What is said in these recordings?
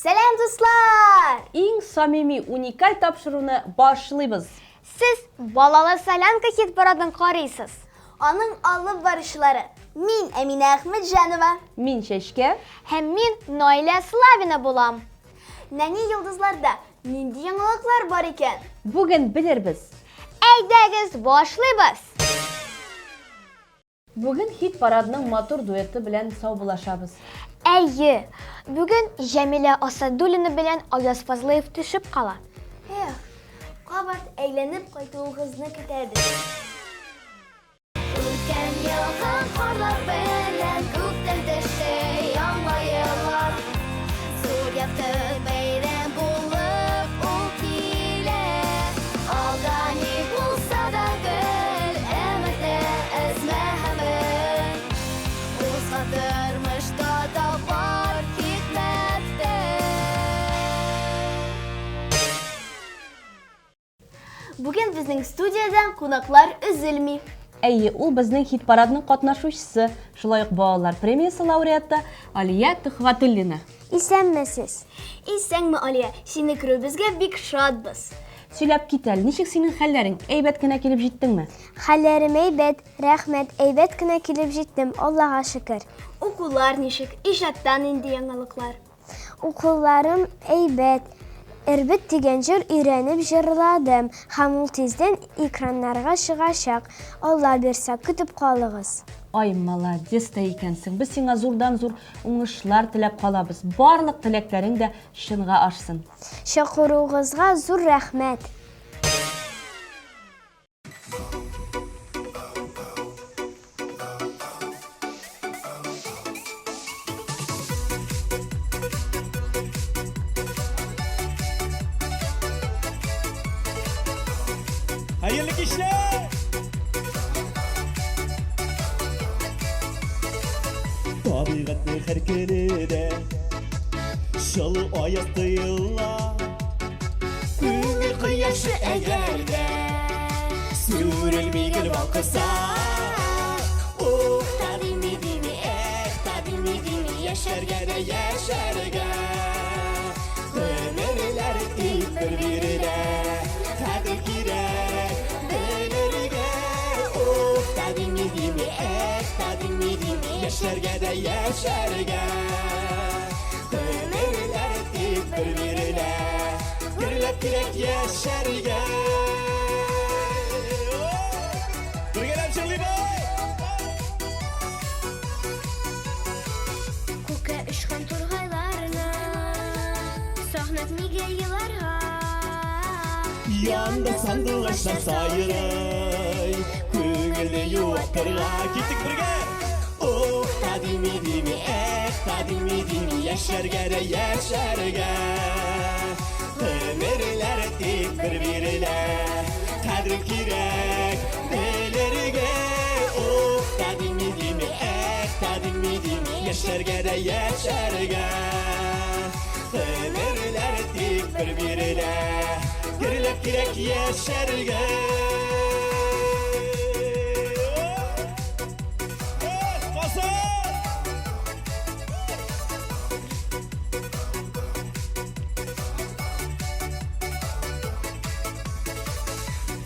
Selam dostlar. Ең samimi, unikal тапшыруны башлыйбыз. Siz Balalı Salyanka hit paradını qarıysız. Onun alıb barışları. Min Emine Ahmet Canova. Min Şeşke. Hem min Noyla Slavina bulam. Nəni yıldızlarda nindi yanılıqlar var iken? Bugün bilirbiz. Eydegiz başlıybız. Bugün hit paradının motor dueti bilen sağbulaşabız. Eyyi, bugün Cemile Asadulini bilen Ayaz Fazlayev düşüp qala. Qabart eğlenip qaytığınızını keterdi. Ülken yağan qarlar bilen gökten düştü yanmayırlar. Sur yaptı beyren bulup ukile. Aldani bulsa da gül emekle ezme hemen. Uzatırmış da var hikmette. Bugün bizning studiyadan qonaqlar üzülmey. Әйе, ул безнең хит парадының катнашучысы, шулай ук балалар премиясы лауреаты Алия Төхвәтуллина. İsənməsiz. İsənmi Aliya, seni күрүбезгә бик шатбыз. Сөйләп кит әле, ничек синең хәлләрең? Әйбәт кенә килеп җиттеңме? Хәлләрем әйбәт, рәхмәт, әйбәт кенә килеп җиттем, Аллаһка шөкер. Укулар ничек? Иҗаттан инде яңалыклар. Укулларым әйбәт. Ирбит дигән җыр өйрәнеп җырладым. Һәм ул тиздән экраннарга чыгачак. Алла бирсә, көтеп калыгыз. Ай, молодец та икәнсең. Без сиңа зурдан-зур уңышлар теләп калабыз. Барлык теләкләрең дә чынга ашсын. Чакыруыгызга зур рәхмәт. Hayırlı işler. Tabiatın her kelide şalı ayakta yıllar. Günü kıyaşı egerde sürülmeyen balkısa. Oh tadimi dimi tadimi dimi yaşargada yaşarga. Ömürler ipir birine tadı girek belirge. Oh tadimi dimi tadimi dimi yaşargada yaşarga. Ömürler ipir birine gürlep girek yaşarga. Durgelem Shirley boy. Күккә очкан тургайларына сахнат нигә еларга. Yanda sandılaşlar sayıray Köngülde yuvaktırla gittik birge. Oh tadimi dimi tadimi dimi yaşarga da yaşarga. Ömürler ettik birbirine kadri kirek belirge. Oh tadimi dimi yaşarga da yaşarga. Ömürler ettik birbirine gürlep girek yaşarga.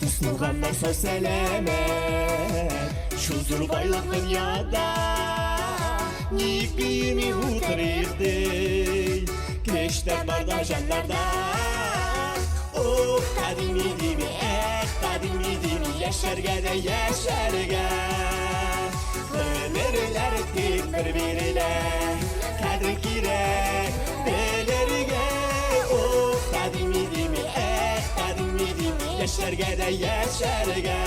Tusulganlar sağ selamet şu zor baylık dünyada. Nikbimi utrikti Keşler barda janlarda. Oh tadimi dimi tadimi dimi yaşarga da yaşarga. Ömürler ettik birbirine kadri kirek belirge. Oh tadimi dimi yaşarga da yaşarga.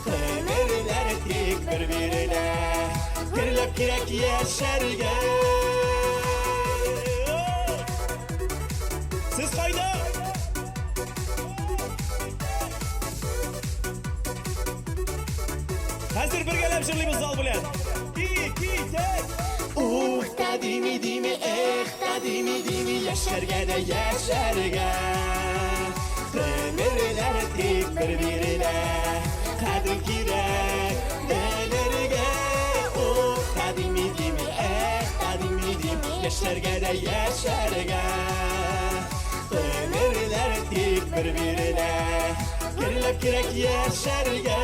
Ömürler ettik birbirine gürlep girek yaşarga. Siz kayda. Hazır bir gelem Shirley'miz zal bilen. İki tek. Oh tadimi dimi tadimi dimi yaşarga da yaşarga. Ömürler ettik birbirine kadri kirek belirge. Oh tadimi dimi Yaşarga da yaşarga Ömürler tik birbirine Gürlep kirek yaşarga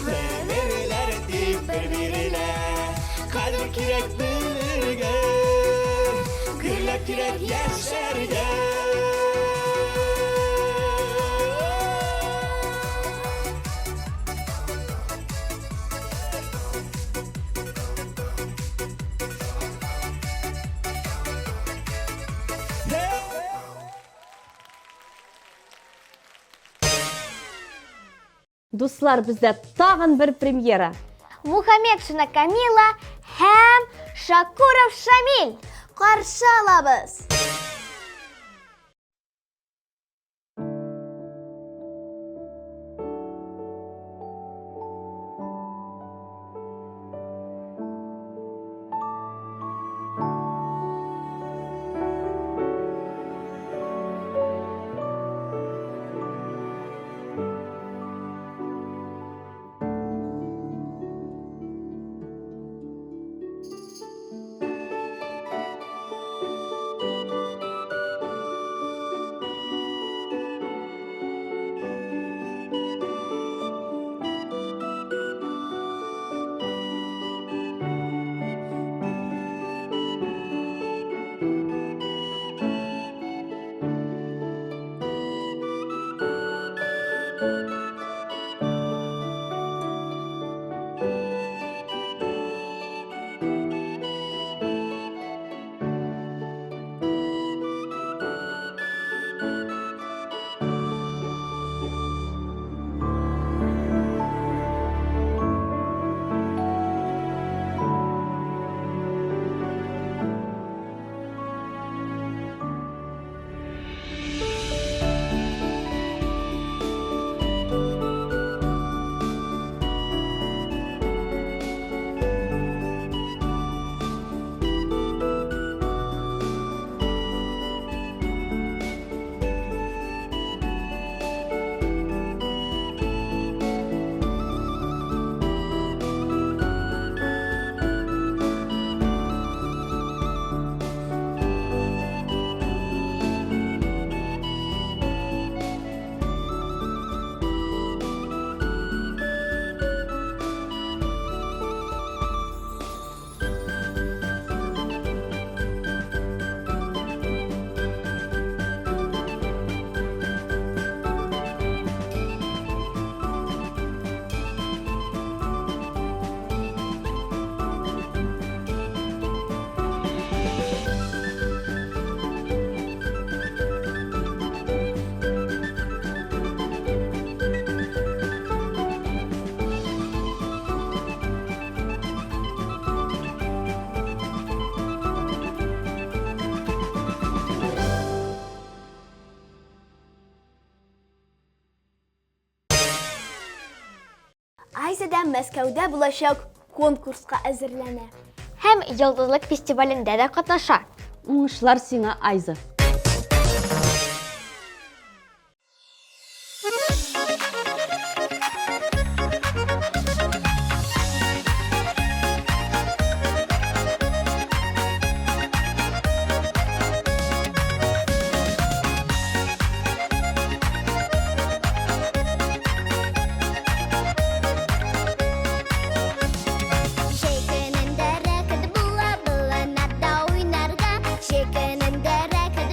Ömürler tik birbirine Kadir kirek bilirge Gürlep kirek yaşarga Дуслар, бездә тагын бер премьера. Мухаммедшина Камила һәм Шакуров Шамил. Каршы алабыз. Айзада Мәскәүдә булачак конкурска әзерләнә. Һәм Йолдызлык фестивалендә дә катнаша. Уңышлар сиңа, Айза. Шекенендә рәкет була, нада уйнарга. Шекенендә рәкет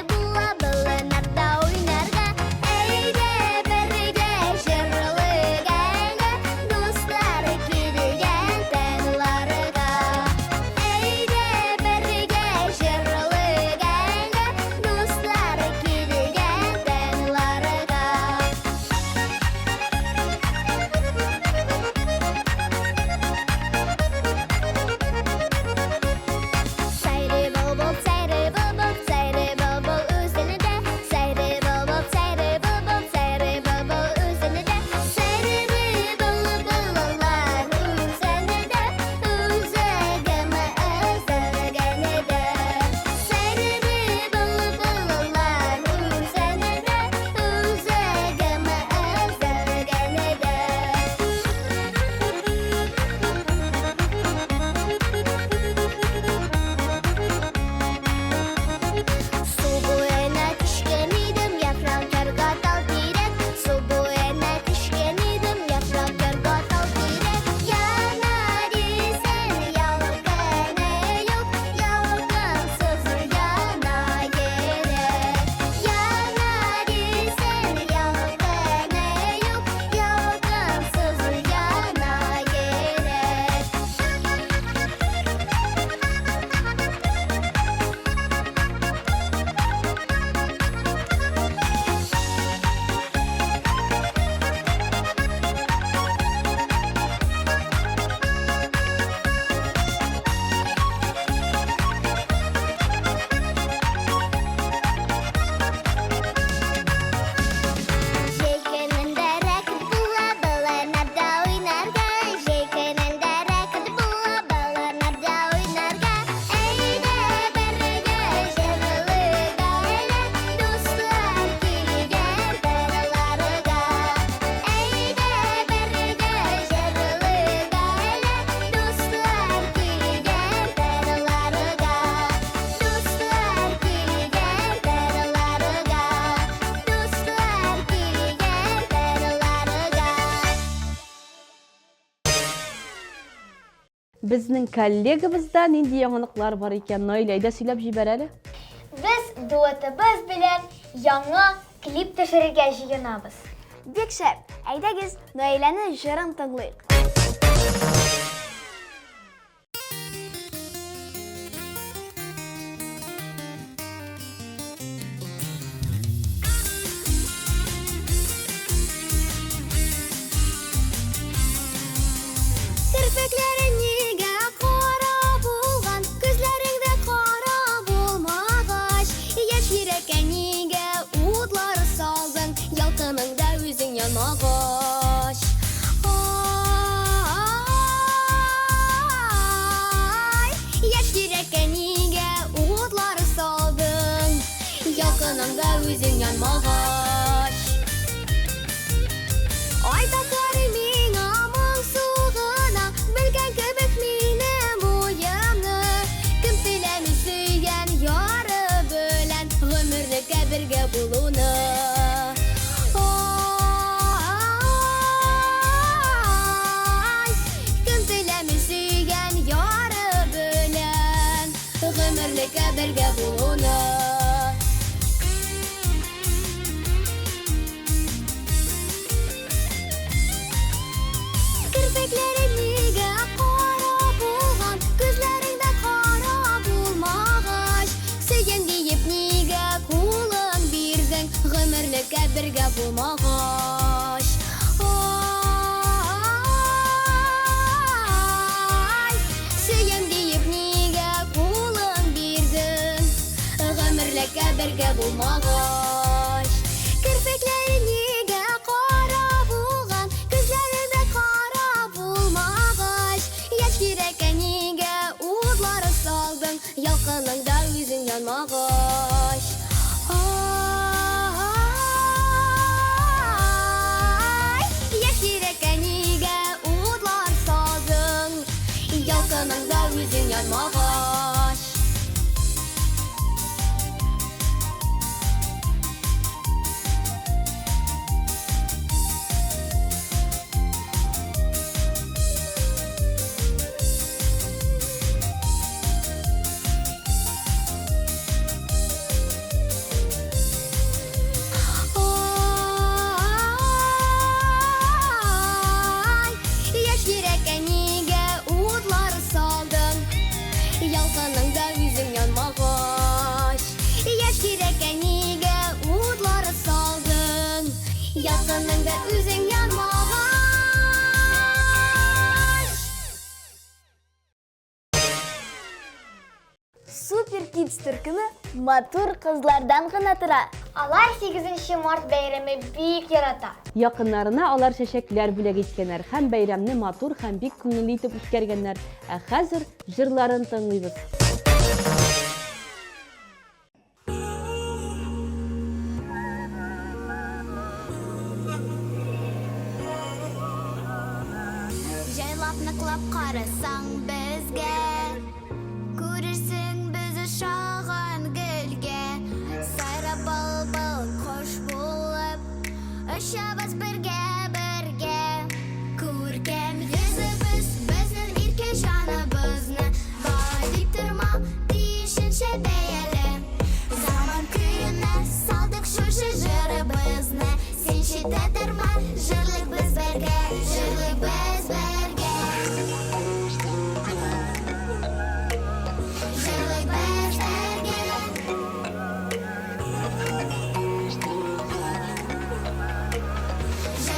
Безнең коллегабызда нинди яңалыклар бар икән? Наилә, әйдә сөйләп җибәр әле. Без дуэтыбыз белән яңа клип төшерергә җыенабыз. Бик шәп. Әйдәгез, Наиләнең җырын тыңлыйк. Kirpiklәрең нигә кара булган, күзләреңдә кара булмагач, яшь йөрәккә нигә утлар салдың, ялкыныңда үзең янмагач. Ай, яшь йөрәккә нигә утлар салдың, ялкыныңда үзең янмагач. Айтаклары миңа моңсугына, белгән кебек минем буемны. Кем теләми сөйгән яры белән, гомерлеккә бергә булуны. Ай, кем теләми сөйгән яры белән, гомерлеккә бергә булуны. Kirpiklәрең нигә кара булган, күзләреңдә кара булмагач, сөйгән диеп нигә кулың бирдең, гомерлеккә бергә булмагач. Ай, сөйгән диеп нигә кулың бирдең, гомерлеккә бергә булмагач. Kirpiklәрең нигә кара булган, күзләреңдә кара булмагач, яшь йөрәккә нигә утлар салдың, ялкыныңда үзең янмагач. Ай, яшь йөрәккә нигә утлар салдың, ялкыныңда үзең янмагач. Ай, яшь йөрәккә нигә утлар салдың, ялкыныңда үзең янмагач. Яшь йөрәккә нигә утлар салдың, ялкыныңда үзең янмагач. Супер Kids төркеме матур кызлардан гына тора. Алар 8 март бәйрәме бик ярата. Якыннарына алар чәчәкләр бүләк иткәннәр һәм бәйрәмне матур һәм бик күңелле итеп үткәргәннәр. Ә хәзер җырларын тыңлыйбыз. Җайлап ныклап карасаң безгә, күрерсең без ошаган гөлгә. Сайра былбыл кош булып, очабыз бергә. Күркәм йөзебез безнең иркен җаныбызны, бай торма тиешенчә бәяле. Заман көенә салдык шушы җырыбызны, син читтә торма, җырлыйк без бергә, җырлыйк без бергә. Җырлыйк без бергә. Җырлыйк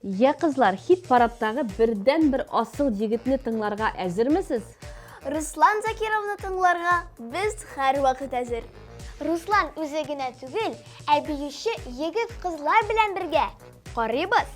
Ya kızlar, hit parattағы birden bir asıl jigitni tыңларға әзірмісіз? Руслан Закировны тыңларға біз һәр вакыт әзер. Руслан үзе генә түгел, ә биюче егет кызлар белән бергә. Карыйбыз.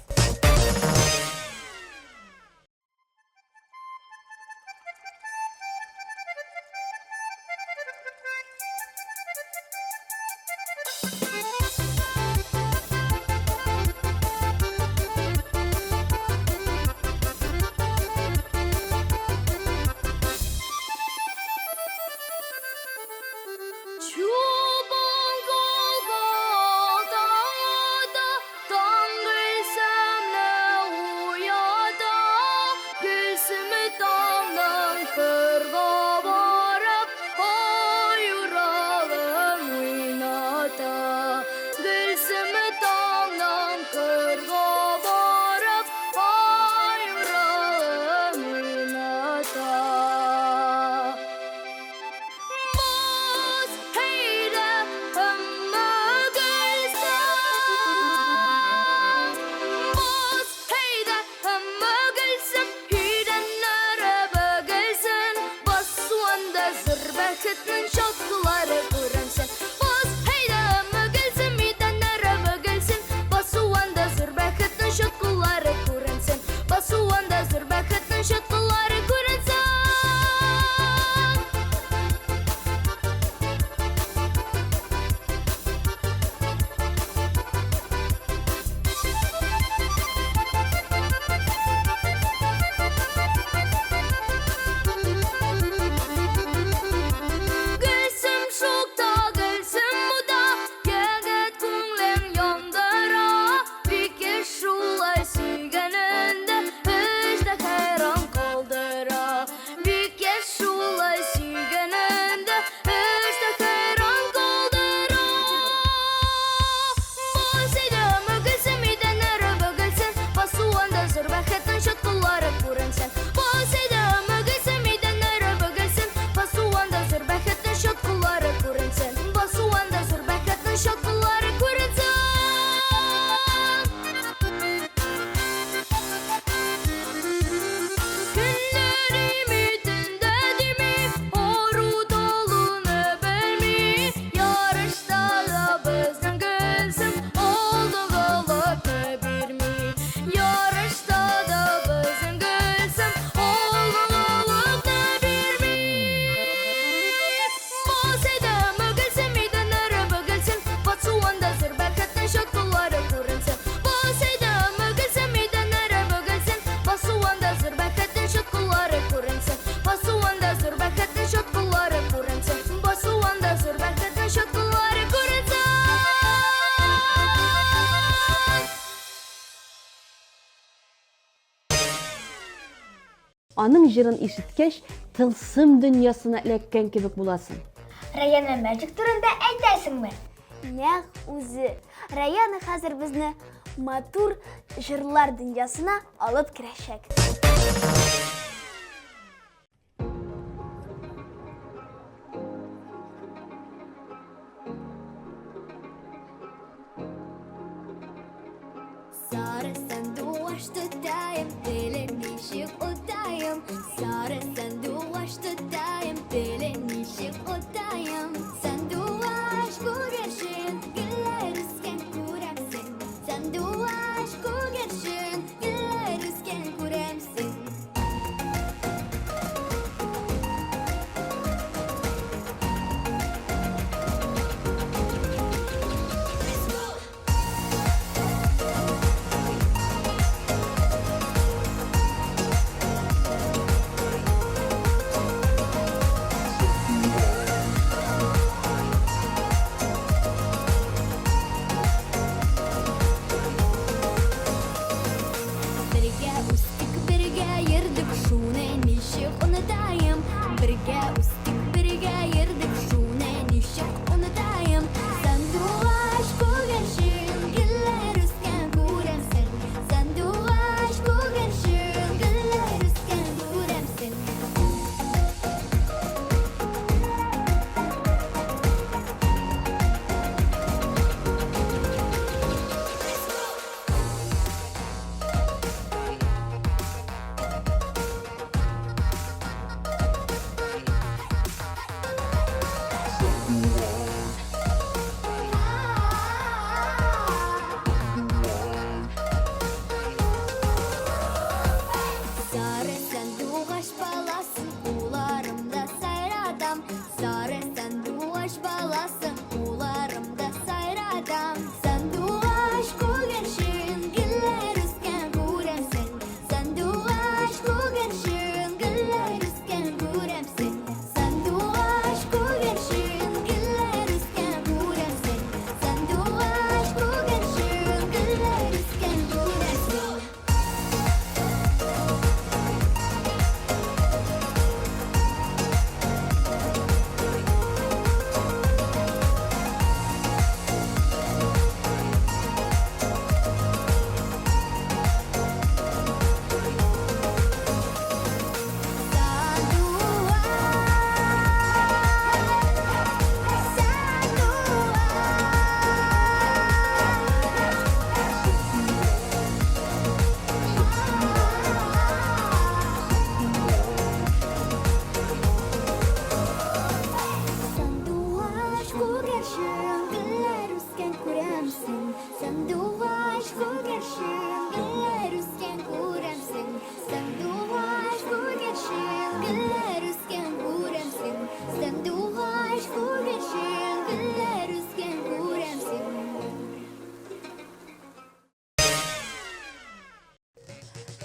Аның жырын ишеткәч, тылсым дөньясына эләккән кебек буласың. Раяна Magic турында әйтәсеңме? Нәк үзе. Раяна хәзер безне матур җырлар дөньясына алып керәчәк. Sarı sanduaç tutayım, dilin nişik utayım. Sarı sanduaç tutayım, dilin nişik utayım. Sanduaç kugerşin, güller üsken kuremsin. Sanduaç kugerşin, güller üsken kuremsin.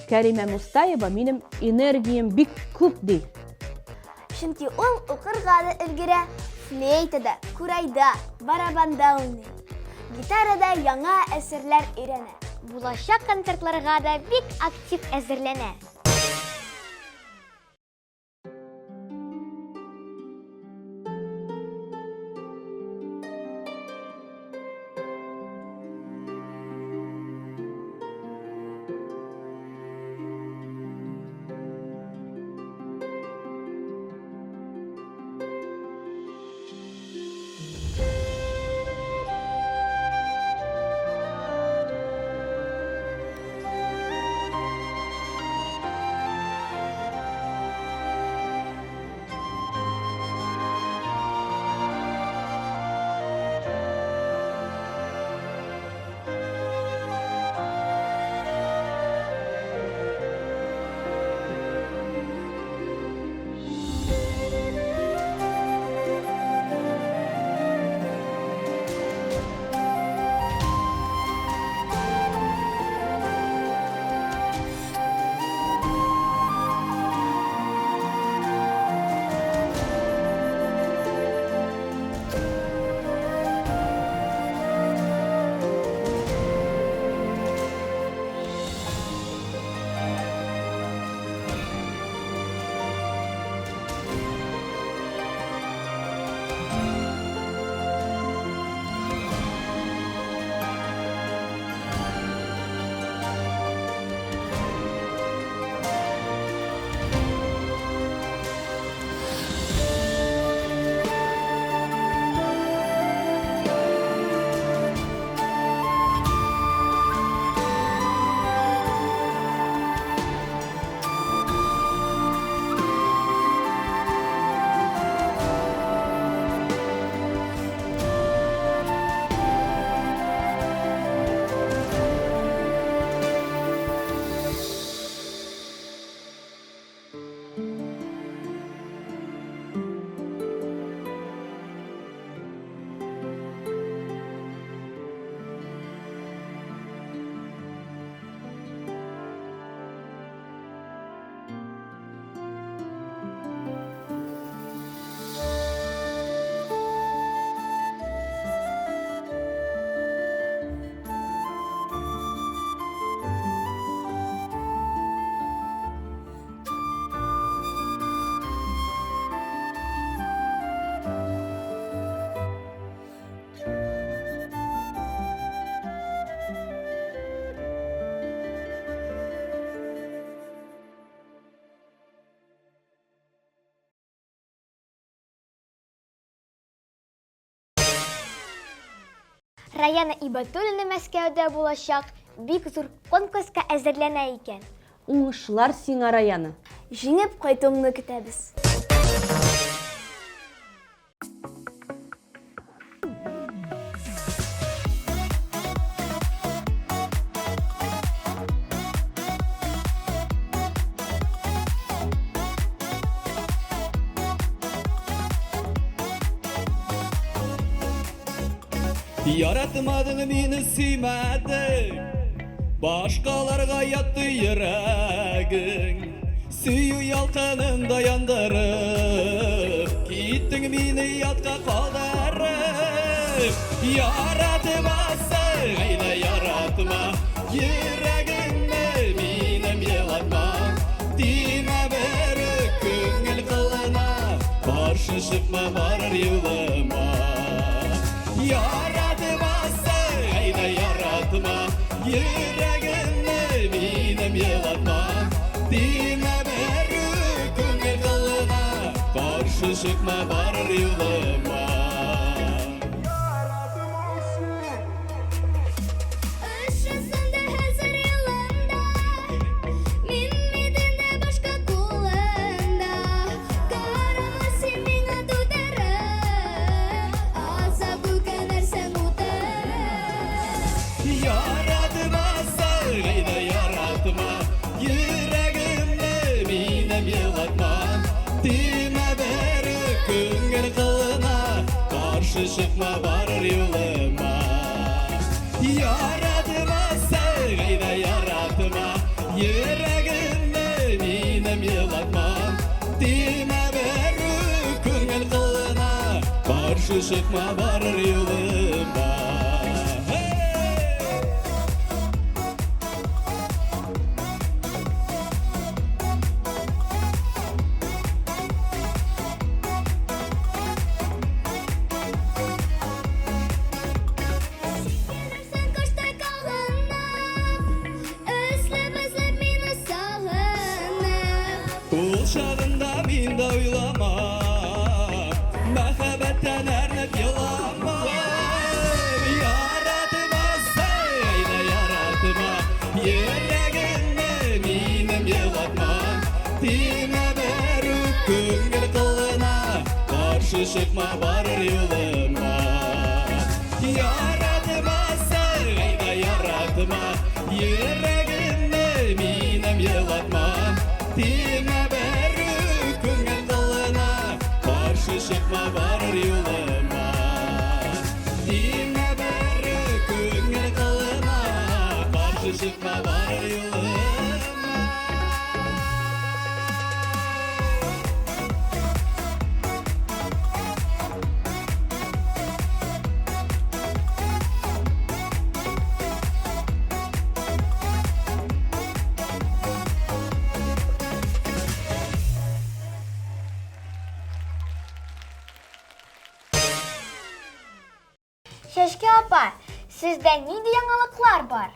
Кәримә Мустаева минем энергиям бик күп ди. Чөнки ул укырга да өлгерә, флейтада, курайда, барабанда уйный. Гитарада яңа әсәрләр өйрәнә. Булачак концертларга да бик актив әзерләнә. Раяна Ибатуллина Мәскәүдә булачак бик зур конкурска әзерләнә икән. Уңышлар сиңа, Раяна. Җиңеп кайтуыңны көтәбез. Yaratmadın beni sevmedin, başkalarga yattı yüreğin. Süyü yaltanında yandırıp, gittin beni yatka kaldırıp. Yaratmasın, eyle yaratma, yüreğimde benim yılatma. Dime berük köngül kılına, karşı çıkma varır yılıma. Yaratmasın, eyle yaratma, yüreğimde benim yılatma. Dime berük köngül kılına, karşı çıkma varır yılıma. Ышысында хәзер йылында, мин мидендә башка кулында. Карама син миңа түтәреп, аза бүген нәрсәң утырып. Yaratmasın, eyle yaratma, yüreğimde benim yılatma. Dime berük köngül kılına, karşı çıkma varır yılıma. Yaratmasın, eyle yaratma, yüreğimde Dime berü köngel kılına, karşı çıkma varır yoluma. Sen kaçta kalınam, özlep meni sağınam. Kul şağında min de oylama, mehabetten ernep yılama. Yaratma seyde yaratma, yüreğimde minim yılatma. Dime berü köngel kılına, karşı çıkma varır yoluma. Yaratma seyde yaratma, yüreğimde minim yılatma. Dime berü köngel kılına, karşı çıkma varır yoluma. Dime berü köngel kılına, karşı çıkma varır yoluma. Şeşke apa, sizde neydi yangalıklar var?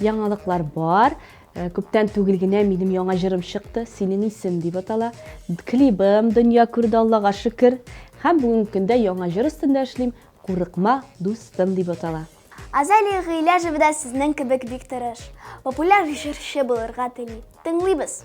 Яңалыклар бар. Күптән түгел генә минем яңа җырым чыкты. Синең исем дип атала. Клибым дөнья күрде, Аллага шөкер. Һәм бүгенге көндә яңа җыр өстендә эшлим. Курыкма, дустым дип атала. Азалия Гыйләжева да сезнең кебек бик тырыш. Популяр җырчы булырга тели. Тыңлыйбыз.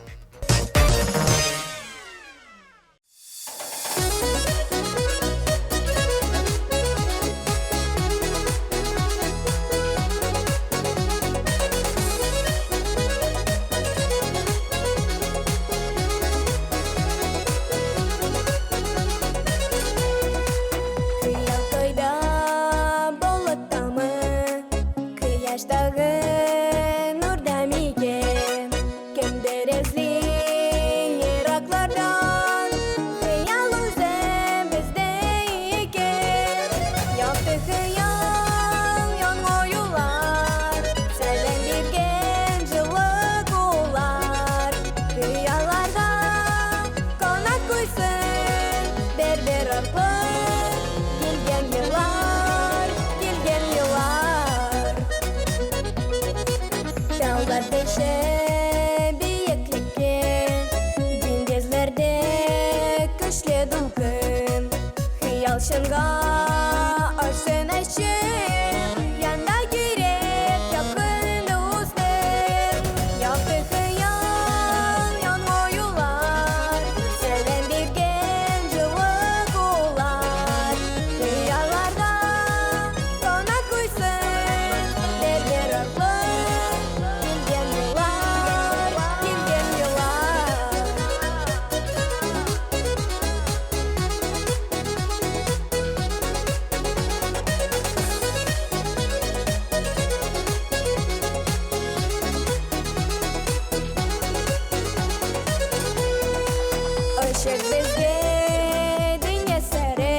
Şınga aşın aşın yanda girip yakın dostum yaptı hıyal yan oyular seven bir gencılık olar hıyallarda konak koysun bir aklı bilgen yıllar Işık bizge dünya sarı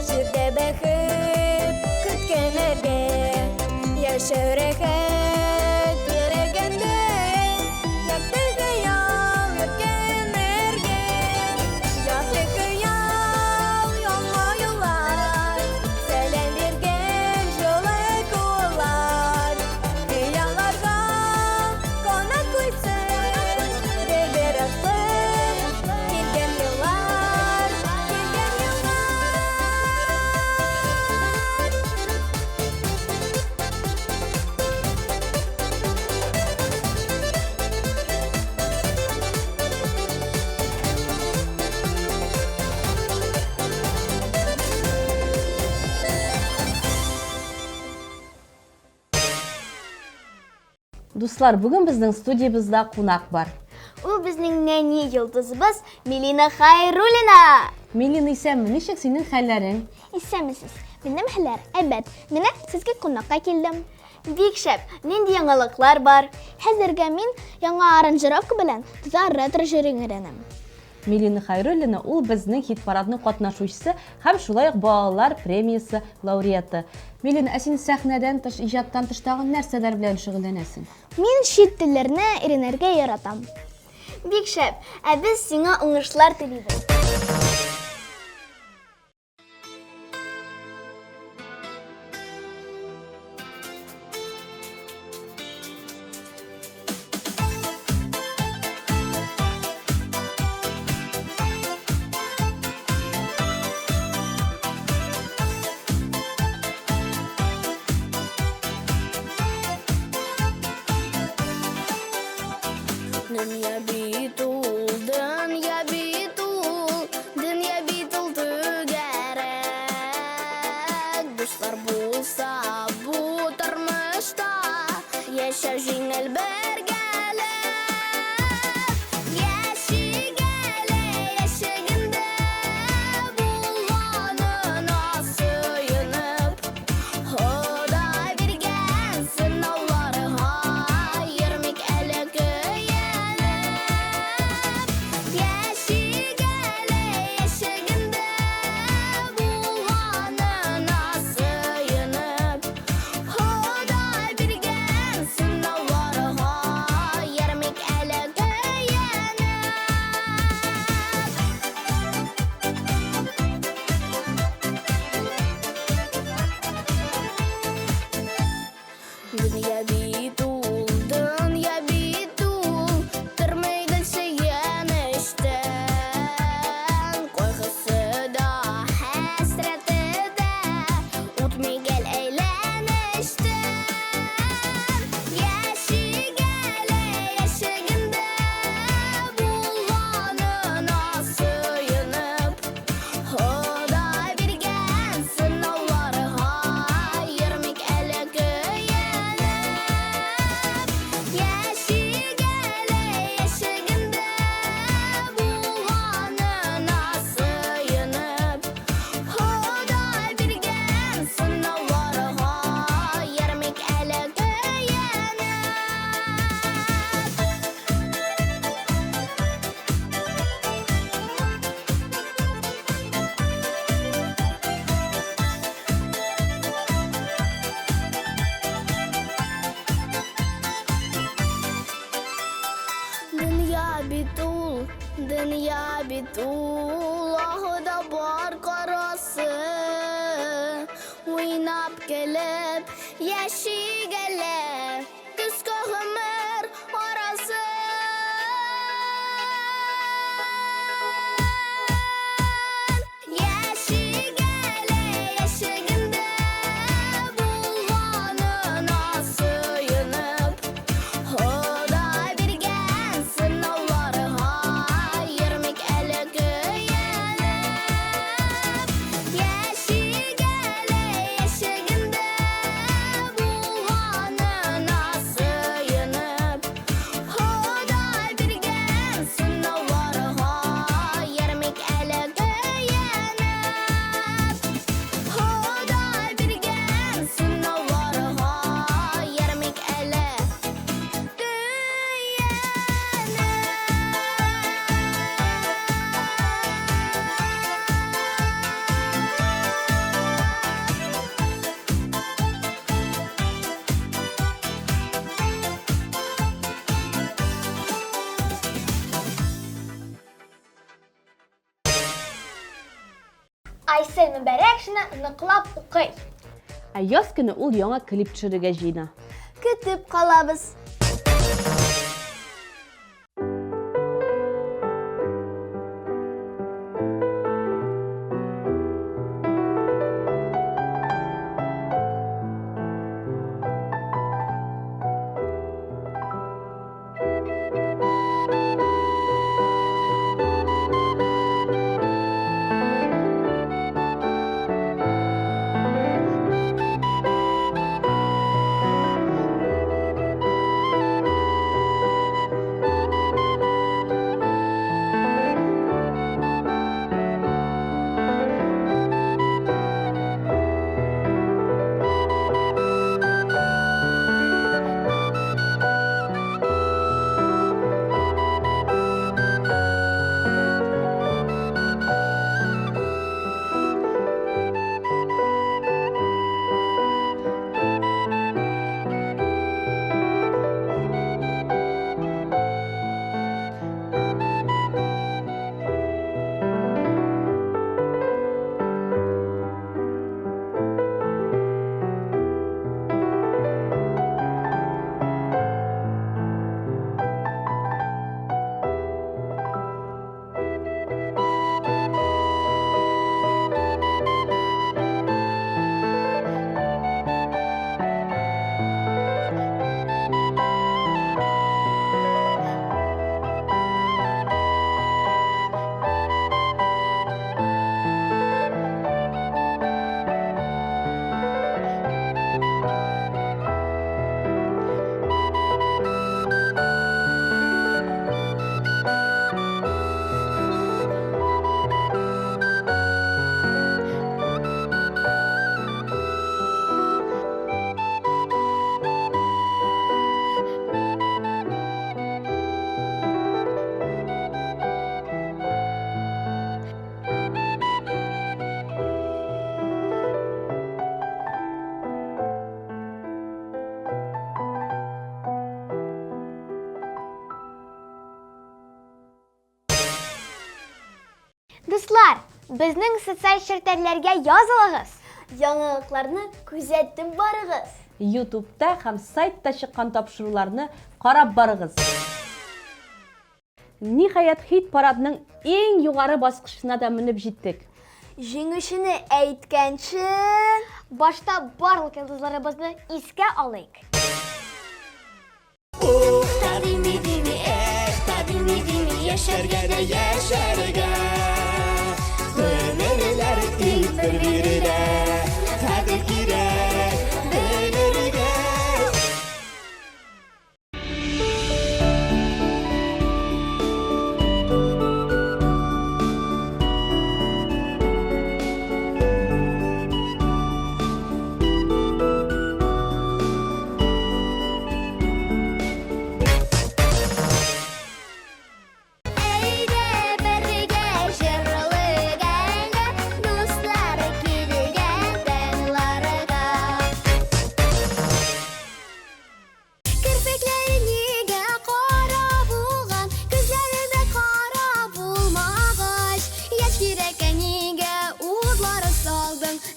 Şirde bakıp kütkenlerge Yaşar rahat yüreğinde Yaktı hayal yürgenlerge Yaktı hayal yolma yollar Selen bir genç yolak olar Hayallarga konak koysun Bir aklı Bilgen yıllar Дуслар, бүген безнең студиябызда кунак бар. Ул безнең нәни йолдызыбыз Милина Хайруллина. Милина, исәнме? Ничек синең хәлләрең? Исәнмесез? Минем хәлләр әйбәт. Менә сезгә кунакка килдем. Бик шәп, нинди яңалыклар бар? Хәзергә мин яңа аранжировка белән таза ретро җырын өйрәнәм. Мелина Хайруллина ул безнең хит-парадның катнашучысы һәм шулай ук балалар премиясы лауреаты. Мелина, ә син сәхнәдән тыш, иҗаттан тыш тагын нәрсәләр белән шөгыльләнәсең? Мин чит телләрне өйрәнергә яратам. Бик шәп, ә без сиңа уңышлар телибез. Dünya bit ul, dünya bit ul, dünya bit ul tügərək. Dostlar bulsa bu tırmışda, yaşa jingel bergələk. Yaşigələ, yaşagında, bulğanına suyunub. Xoday birgən sınavları hayırmik ələ köyənib. Yaşigələ, yaşagında, bulğanına suyunub. Xoday birgən sınavları hayırmik ələ köyənib. Dünya bit ul, dünya bit ul, Tırmaydan seyanıştan. Koyğusu da, həsrəti də, Utmay gəl əylənişdən. Yaşigələ, yaşagında, Bulğanına suyunub. Xoday birgən sınavları hayırmik ələ köyənib. Yaşigələ, yaşagında, bulğanına suyunub. Xoday birgən sınavları hayırmik ələ köyənib. Dünya bit ul, ahıda bar qarası. Oynab gəlib, yaşigələ, Düzgə ömür arası. Yaşigələ, yaşagında, bulğanına suyunub. Xoday birgən sınavları hayırmik ələ köyənib. Yaşigələ, yaşagında, bulğanına suyunub. Xoday birgən sınavları hayırmik ələ köyənib. Xoday birgən sınavları hayırmik ələ Айсел Мүбәрәк ныклап укый. Ә яз көне ул яңа клип төшерергә җыена. Көтеп калабыз. Дуслар, безнең социаль челтәрләргә язылыгыз. Яңалыкларны күзәтеп барыгыз. YouTube'da һәм сайтта чыккан тапшыруларны карап барыгыз. Ниһаять, хит парадның иң югары баскычына да менеп җиттек. Җиңүчене әйткәнче, башта барлык йолдызларыбызны искә алыйк. Дими, дими, дими, дими, яшәргә дә яшәргә. Гомерләр итеп бирелә, хәзер кирәк белергә.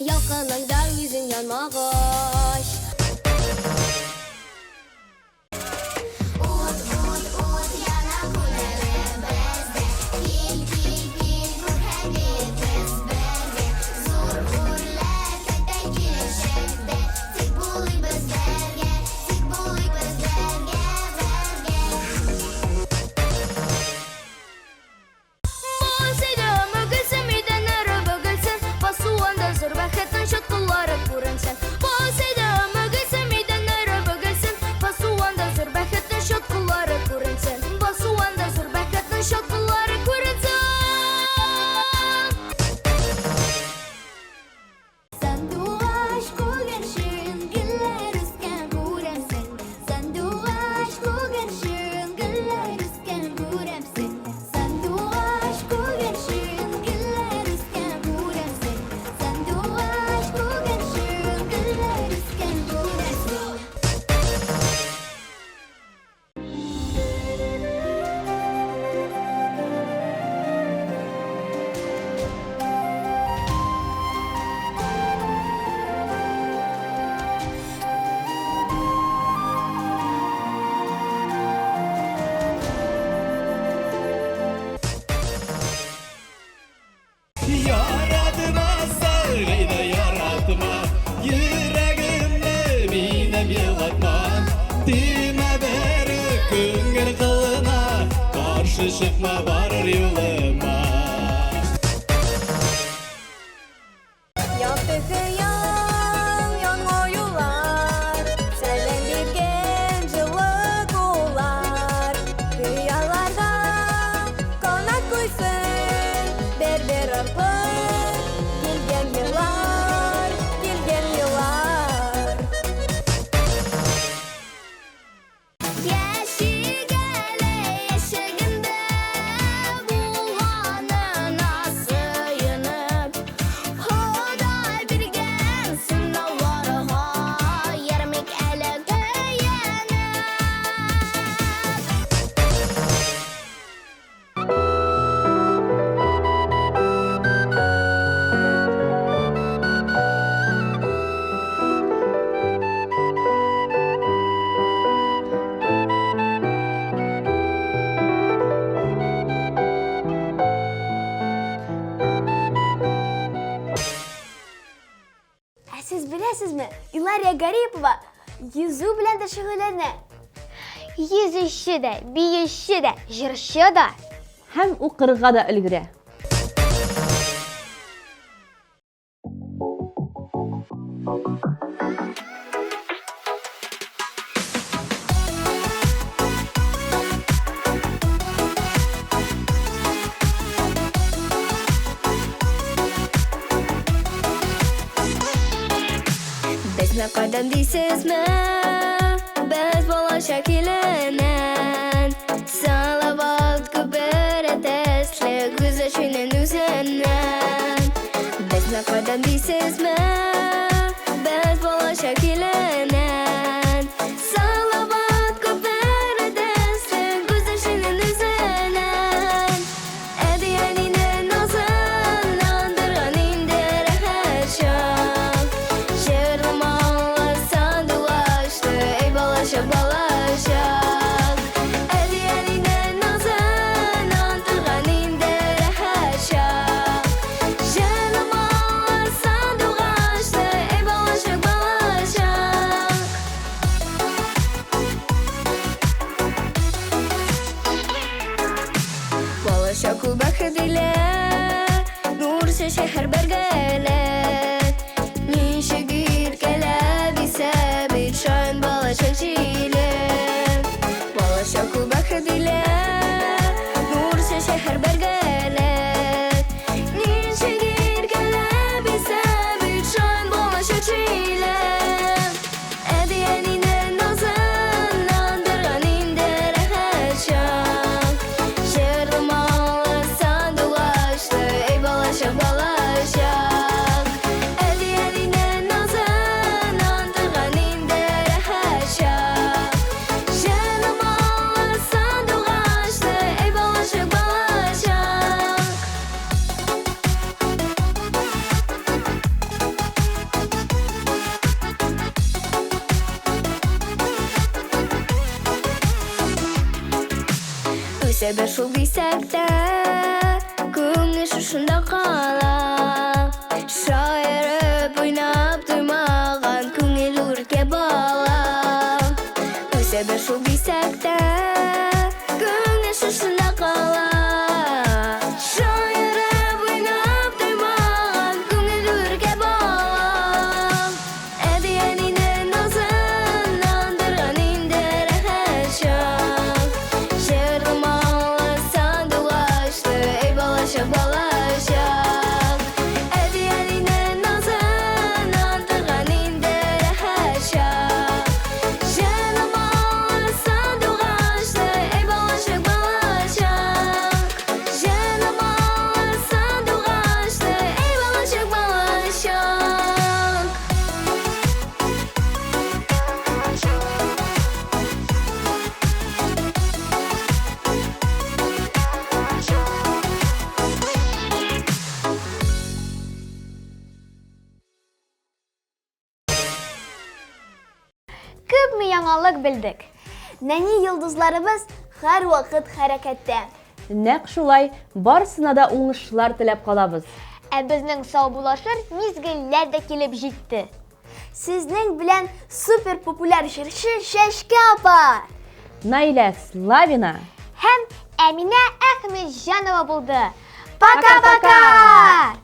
Ялкыныңда үзең янмагач. Yaratma sargıyda yaratma, yüreğimde benim yılatma. Dime beri küngür kılına, karşı çıkma var yoluma. Siz biləsizmi? İlariya Garipova yüzü белән дә шөгыльләнә. Yüzүче дә, биюче дә, җырчы да. Һәм укырга да өлгерә. Безне кайдан дисезме? Без болачак иленен. Салават күбере тесле күзәченен үзеннән. Безне кайдан дисезме? Без болачак иленен. Салават күбере тесле күзәченен үзеннән. Әдиянинен назы Балачак ул бәхет иле, нур шәһәр бергәле. Ничек иркәләп исә бит шаян балачак җиле. Балачак ул бәхет иле, нур шәһәр бергәле. Ничек иркәләп исә бит шаян балачак җиле. Әдиянинен назын андырган инде рәхәтчәк. Җырлымалы сандугачлы, эй балачак, балачак. Әдиянинен назын андырган инде рәхәтчәк. Җырлымалы сандугачлы, эй балачак, балачак. Үсәбә шул бисәктә, күңел шушында кала. Шаярып уйнап туймаган күңел үркә бала. Үсәбә шул бисәктә, күңел шушында кала. Шаярып уйнап туймаган күңел үркә бала. Әдиянинен назын андырган инде рәхәтчәк. Җырлымалы сандугачлы, эй балачак, балачак. Әдиянинен назын андырган инде рәхәтчәк. Җырлымалы сандугачлы, эй балачак, балачак. Җырлымалы сандугачлы, эй балачак, балачак. Күпме яңалык белдек. Нәни йолдызларыбыз һәр вакыт хәрәкәттә. Нәкъ шулай, барысына да уңышлар теләп калабыз. Ә безнең сау булашыр мизгелләр дә килеп җитте. Сезнең белән супер популяр җырчы Шәшкә апа Наилә Славина һәм Әминә Әхмәтҗанова булды. Пока-пока!